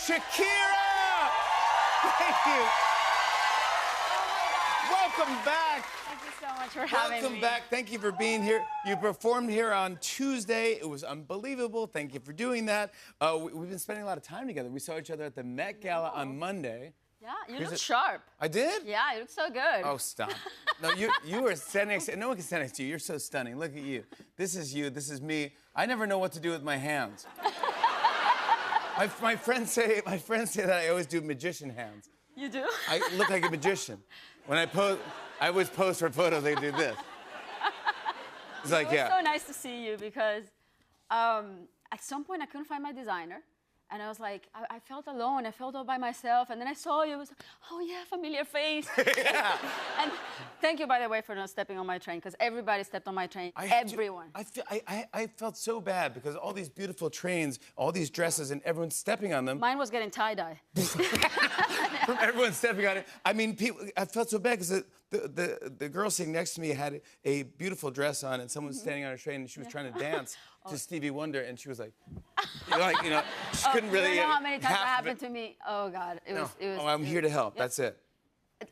Shakira! Thank you. Welcome back. Thank you so much for having me. Welcome back. Thank you for being here. You performed here on Tuesday. It was unbelievable. Thank you for doing that. We've been spending a lot of time together. We saw each other at the Met Gala on Monday. Yeah, you look sharp. I did? Yeah, you look so good. Oh, stop. No, you were standing next to, no one can stand next to you. You're so stunning. Look at you. This is you. This is me. I never know what to do with my hands. my friends say that I always do magician hands. You do? I look like a magician. When I always pose for photos, they do this. It's like, It was so nice to see you because at some point I couldn't find my designer. And I was like, I felt alone. I felt all by myself. And then I saw you. I was like, oh, yeah, familiar face. Yeah. And thank you, by the way, for not stepping on my train, because everybody stepped on my train. Everyone. I felt so bad because all these beautiful trains, all these dresses, and everyone's stepping on them. Mine was getting tie-dye. From everyone stepping on it. I mean, I felt so bad because the girl sitting next to me had a beautiful dress on, and someone was standing on her train, and she was trying to dance to Stevie Wonder, and she was like, she couldn't really. You know how many times that happened to me? Oh God, it was. Oh, I'm here to help. That's it.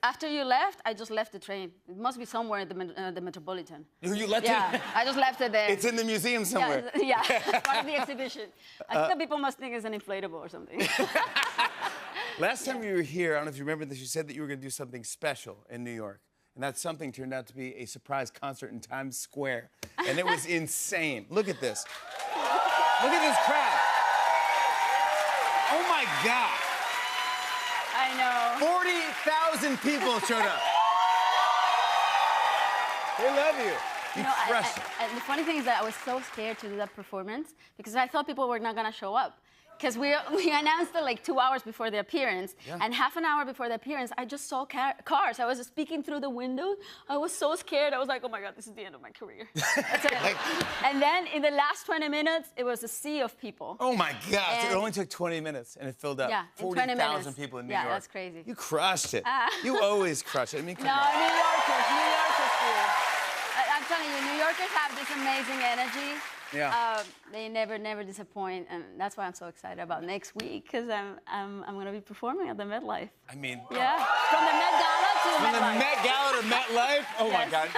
After you left, I just left the train. It must be somewhere in the Metropolitan. You left it? Yeah, I just left it there. It's in the museum somewhere. Yeah, it's part of the exhibition. I think that people must think it's an inflatable or something. Last time you were here, I don't know if you remember this, you said that you were going to do something special in New York. And that something turned out to be a surprise concert in Times Square. And it was insane. Look at this. Look at this crowd. Oh, my God. I know. 40,000 people showed up. They love you. You crushed it. And the funny thing is that I was so scared to do that performance because I thought people were not going to show up. Because we announced it like 2 hours before the appearance, and half an hour before the appearance, I just saw cars. I was speaking through the window. I was so scared. I was like, oh my God, this is the end of my career. That's it. And then in the last 20 minutes, it was a sea of people. Oh my God, it only took 20 minutes and it filled up. Yeah, 40,000 people in New York. Yeah, that's crazy. You crushed it. You always crush it. I mean, come on. No, New Yorkers do. I'm telling you, New Yorkers have this amazing energy. Yeah. They never disappoint, and that's why I'm so excited about next week, because I'm going to be performing at the MetLife. I mean, yeah, from the Met Gala to from MetLife. the Met Gala to MetLife. Oh Yes. my God!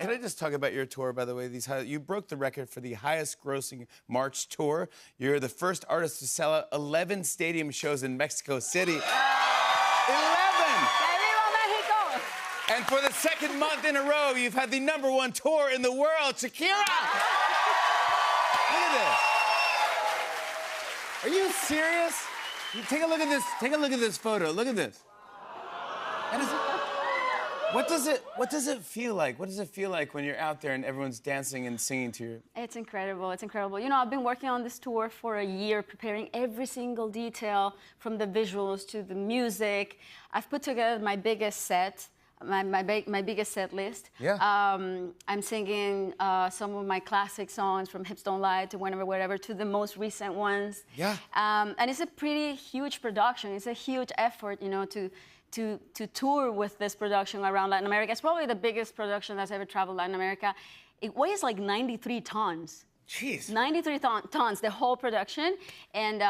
Can I just talk about your tour, by the way? You broke the record for the highest-grossing March tour. You're the first artist to sell out 11 stadium shows in Mexico City. 11. And for the second month in a row, you've had the #1 tour in the world, Shakira. Look at this. Are you serious? Take a look at this. Take a look at this photo. Look at this. What does it feel like? What does it feel like when you're out there and everyone's dancing and singing to you? It's incredible. It's incredible. You know, I've been working on this tour for a year, preparing every single detail, from the visuals to the music. I've put together my biggest set. My biggest set list. Yeah. I'm singing some of my classic songs from Hips Don't Lie to Whenever, Wherever to the most recent ones. Yeah. And it's a pretty huge production. It's a huge effort, you know, to tour with this production around Latin America. It's probably the biggest production that's ever traveled Latin America. It weighs like 93 tons. Jeez. 93 tons, the whole production. And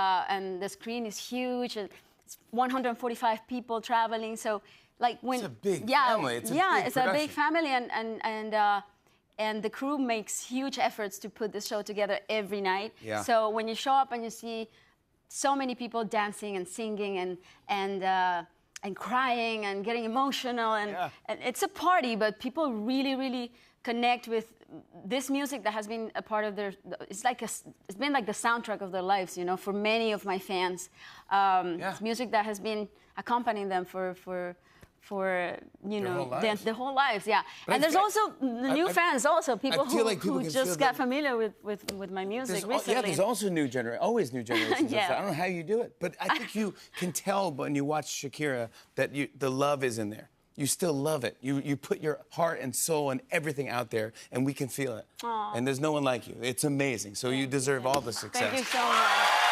the screen is huge. It's 145 people traveling. So, like when, it's a big family. It's a big production. A big family, and the crew makes huge efforts to put this show together every night. Yeah. So when you show up and you see so many people dancing and singing and crying and getting emotional, and it's a party, but people really connect with this music that has been a part of their. It's been like the soundtrack of their lives, you know, for many of my fans. It's music that has been accompanying them for you know, their whole lives, yeah. But and there's also new fans, also people who just got familiar with my music recently. Yeah, there's also always new generations. Yeah. I don't know how you do it, but I think you can tell when you watch Shakira that the love is in there. You still love it. You put your heart and soul and everything out there, and we can feel it. Aww. And there's no one like you. It's amazing. So you deserve all the success. Thank you so much.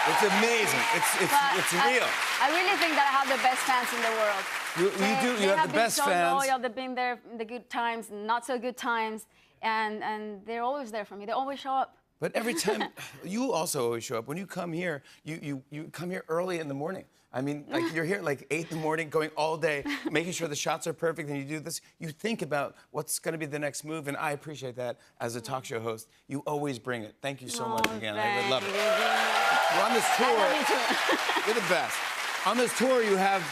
It's amazing. It's real. I really think that I have the best fans in the world. You do. You have the best fans. They have been so loyal. They've been there in the good times, not so good times, and they're always there for me. They always show up. But every time, you also always show up. When you come here, you come here early in the morning. I mean, like you're here at like 8 in the morning, going all day, making sure the shots are perfect, and you do this. You think about what's going to be the next move, and I appreciate that as a talk show host. You always bring it. Thank you so much again. I would love it. Well, on this tour, I love you too. you're the best. On this tour, you have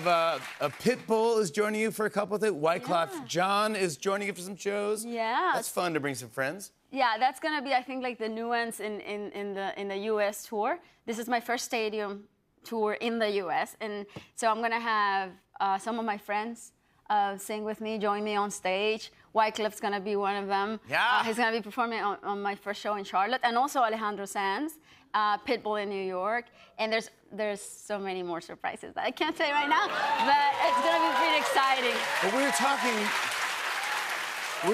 a Pitbull is joining you for a couple of things. Wyclef Jean is joining you for some shows. Yeah. That's fun to bring some friends. Yeah, that's gonna be, I think, like the nuance in the U.S. tour. This is my first stadium tour in the U.S. and so I'm gonna have some of my friends sing with me, join me on stage. Wyclef's gonna be one of them. Yeah. He's gonna be performing on my first show in Charlotte, and also Alejandro Sanz, Pitbull in New York, and there's so many more surprises that I can't say right now, but it's gonna be pretty exciting. But we were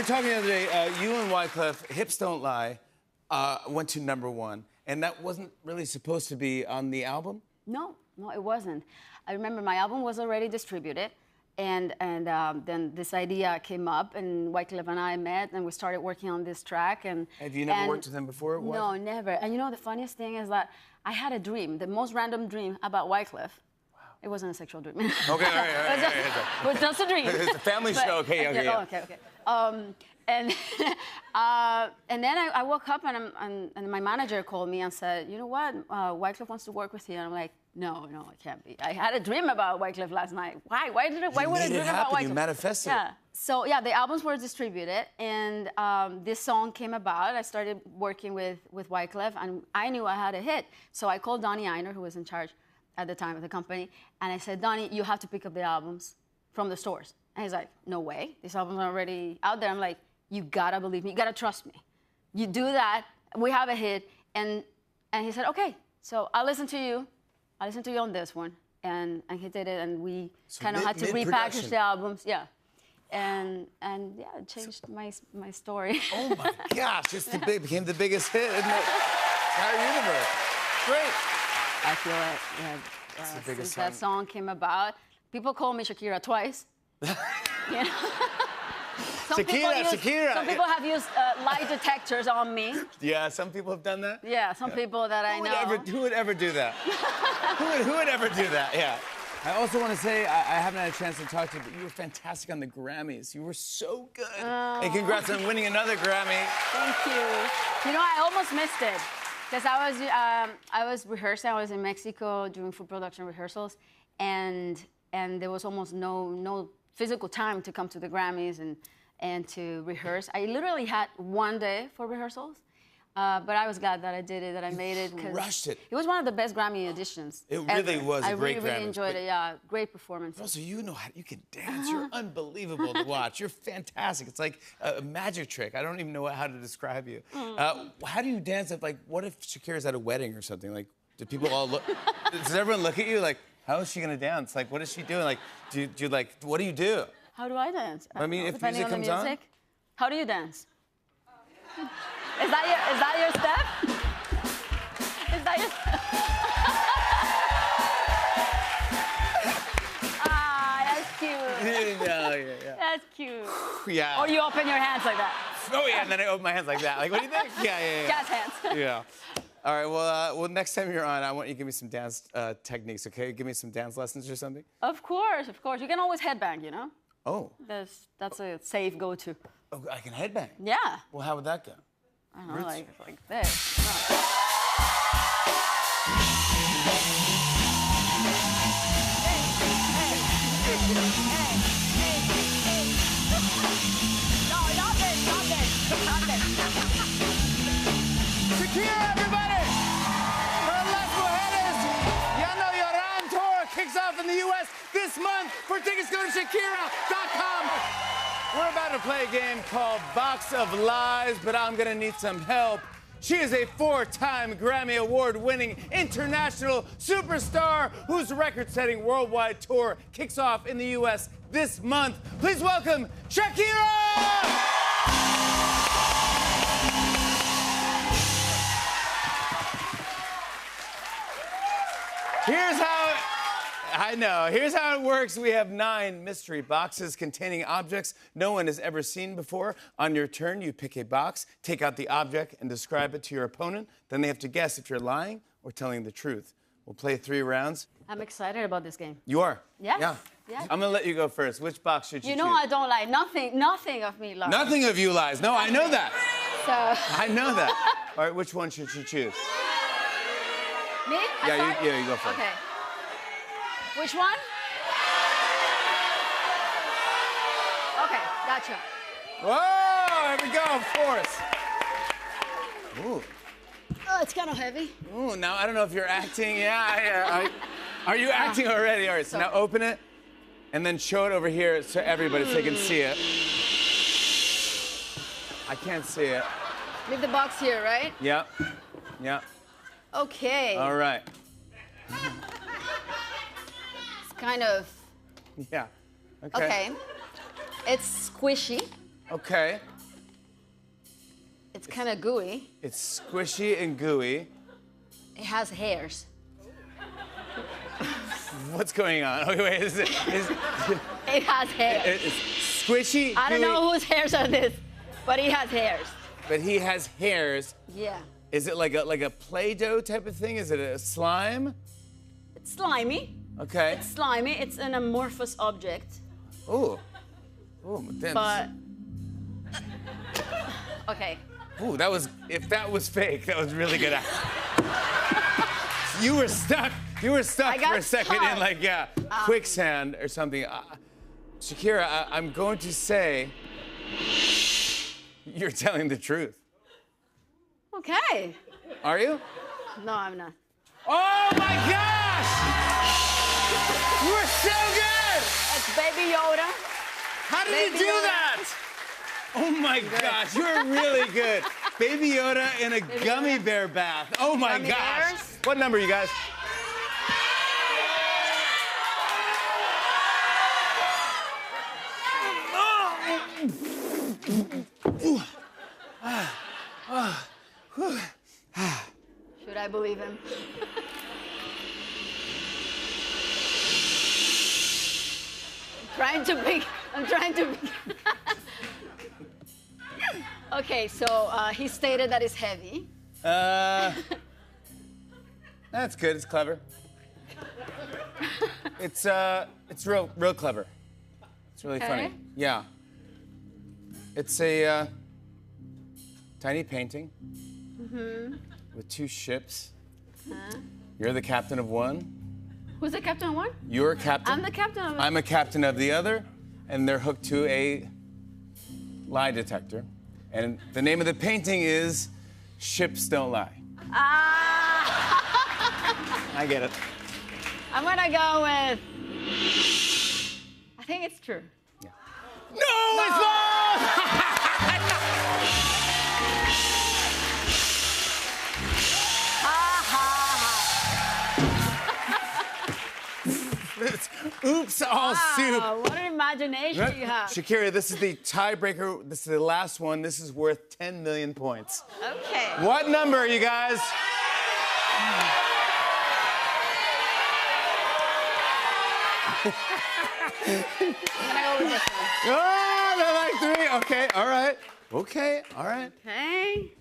talking the other day, you and Wyclef, Hips Don't Lie, went to #1, and that wasn't really supposed to be on the album? No, it wasn't. I remember my album was already distributed, and then this idea came up, and Wyclef and I met, and we started working on this track. And have you never worked with him before? No, never. And you know, the funniest thing is that I had a dream, the most random dream about Wyclef. It wasn't a sexual dream. Okay, all right. It was just a dream. It's a family show. Okay. Okay. And then I woke up and my manager called me and said, you know what, Wyclef wants to work with you. And I'm like, no, it can't be. I had a dream about Wyclef last night. Why would I dream about Wyclef? You manifested it. So yeah, the albums were distributed, and this song came about. I started working with Wyclef, and I knew I had a hit. So I called Donnie Ienner, who was in charge at the time of the company, and I said, Donnie, you have to pick up the albums from the stores. And he's like, no way, these albums are already out there. I'm like, you gotta believe me, you gotta trust me. You do that, we have a hit. And he said, okay, so I'll listen to you on this one. And he did it, and we kind of had to repackage the albums, yeah. And yeah, it changed my story. Oh my gosh, became the biggest hit in the entire universe. Great. I feel like since that song came about, people call me Shakira twice. You know? Some people have used lie detectors on me. Yeah, some people have done that? Yeah, some people that I know. Who would ever do that? who would ever do that? Yeah. I also want to say, I haven't had a chance to talk to you, but you were fantastic on the Grammys. You were so good. And congrats on winning another Grammy. Thank you. You know, I almost missed it. Because I was rehearsing. I was in Mexico doing food production rehearsals, and there was almost no physical time to come to the Grammys and to rehearse. I literally had one day for rehearsals, but I was glad that I did it, that I made it. Crushed it. It was one of the best Grammy auditions. It really was a great Grammy. I really enjoyed it. Yeah, great performance. Also, you can dance. You're unbelievable to watch. You're fantastic. It's like a magic trick. I don't even know how to describe you. How do you dance? What if Shakira's at a wedding or something? Like, do people all look? Does everyone look at you like, how is she gonna dance? Like, what is she doing? Like, do you what do you do? How do I dance? I mean, if depending music on the comes music. How do you dance? Is that your step? Is that your step? That's cute. Yeah. That's cute. Yeah. Or you open your hands like that. Oh yeah, and then I open my hands like that. Like, what do you think? Yeah. Jazz hands. Yeah. All right, well, next time you're on, I want you to give me some dance techniques, okay? Give me some dance lessons or something. Of course. You can always headbang, you know? Oh. That's a safe go-to. Oh, I can headbang? Yeah. Well, how would that go? I don't know, like this. Shakira, everybody! For Las Mujeres Ya No Lloran tour kicks off in the U.S. this month. For tickets, go to Shakira.com. We're about to play a game called Box of Lies, but I'm gonna need some help. She is a 4-time Grammy Award-winning international superstar whose record-setting worldwide tour kicks off in the U.S. this month. Please welcome Shakira! I know. Here's how it works. We have 9 mystery boxes containing objects no one has ever seen before. On your turn, you pick a box, take out the object, and describe it to your opponent. Then they have to guess if you're lying or telling the truth. We'll play 3 rounds. I'm excited about this game. You are? Yes. Yeah. Yeah. I'm gonna let you go first. Which box should you You know choose? I don't lie. Nothing of me lies. Nothing of you lies. No, I know that. So. I know that. All right, which one should you choose? Me? Yeah, you go first. Okay. Which one? Okay, gotcha. Whoa, there we go, force. Ooh. Oh, it's kind of heavy. Ooh, now I don't know if you're acting. Yeah. Are you acting already? All right, so now open it and then show it over here to everybody so they can see it. I can't see it. Leave the box here, right? Yeah. Yeah. Okay. All right. It's kind of. Yeah. Okay. It's squishy. Okay. It's kind of gooey. It's squishy and gooey. It has hairs. What's going on? Okay, wait. Is It has hairs. it's squishy? I don't gooey, know whose hairs are this, but he has hairs. But he has hairs. Yeah. Is it like a Play-Doh type of thing? Is it a slime? It's slimy. Okay. It's slimy. It's an amorphous object. Ooh. Ooh, dense. But. Okay. Ooh, that was, if that was fake, that was really good acting. You were stuck I got for a second stuck. in like, quicksand or something. Shakira, I'm going to say you're telling the truth. Okay. Are you? No, I'm not. Oh my gosh! You were so good! It's Baby Yoda. How did Baby you do Yoda. that? Oh my gosh, you're really good. Baby Yoda in a gummy bear bath. Oh my Gummy gosh. bears? What number, you guys? Should I believe him? I'm trying to be. Okay, so he stated that it's heavy. That's good. It's clever. It's real clever. It's really funny. Okay. Yeah. It's a tiny painting with 2 ships. You're the captain of one. Who's the captain of one? You're a captain. I'm the captain of I'm a captain of the other, and they're hooked to a lie detector. And the name of the painting is Ships Don't Lie. I get it. I'm gonna go with. I think it's true. No, it's false! It's oops, all soup. Wow, what an imagination you have. Shakira, this is the tiebreaker. This is the last one. This is worth 10 million points. Okay. What number, you guys? I'm gonna go with this one. Oh, they're like 3. Okay, all right. Okay, all right. Okay.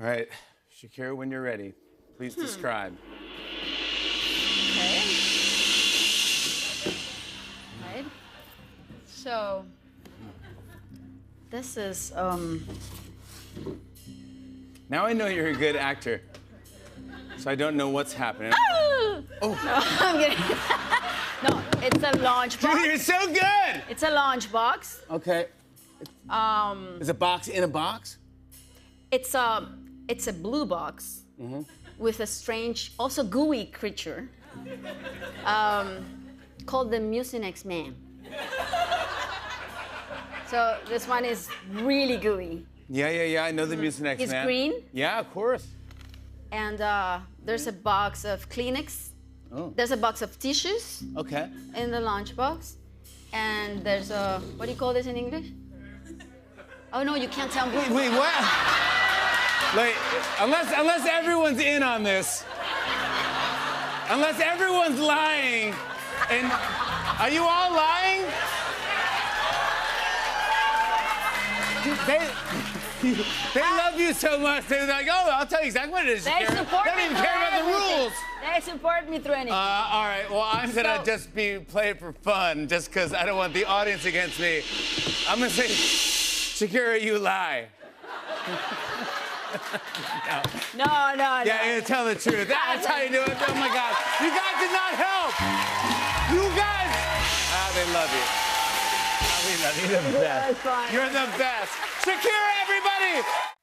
All right. Shakira, when you're ready, please describe. Okay. Right. So this is Now I know you're a good actor, so I don't know what's happening. Oh. No, I'm kidding. No, it's a lunch box. You're so good! It's a lunch box. Okay. Is a box in a box? It's a blue box with a strange, also gooey creature called the Mucinex Man. So this one is really gooey. Yeah. I know the Mucinex It's Man. green. Yeah, of course. And there's a box of Kleenex. Oh. There's a box of tissues Okay. in the lunch box. And there's a, what do you call this in English? Oh no, you can't tell me. Wait, what? Like, unless everyone's in on this, unless everyone's lying, And are you all lying? They love you so much. They're like, oh, I'll tell you exactly what it is. They support They don't me even through care about the everything. rules. They support me through anything. All right, well, I'm gonna So- just play it for fun, just because I don't want the audience against me. I'm gonna say, Shakira, you lie. No. Yeah, you're gonna tell the truth. That's how you do it. Oh my God, you guys did not help. You guys. They love you. They love you. You're the best. That's fine. You're the best. Shakira, everybody.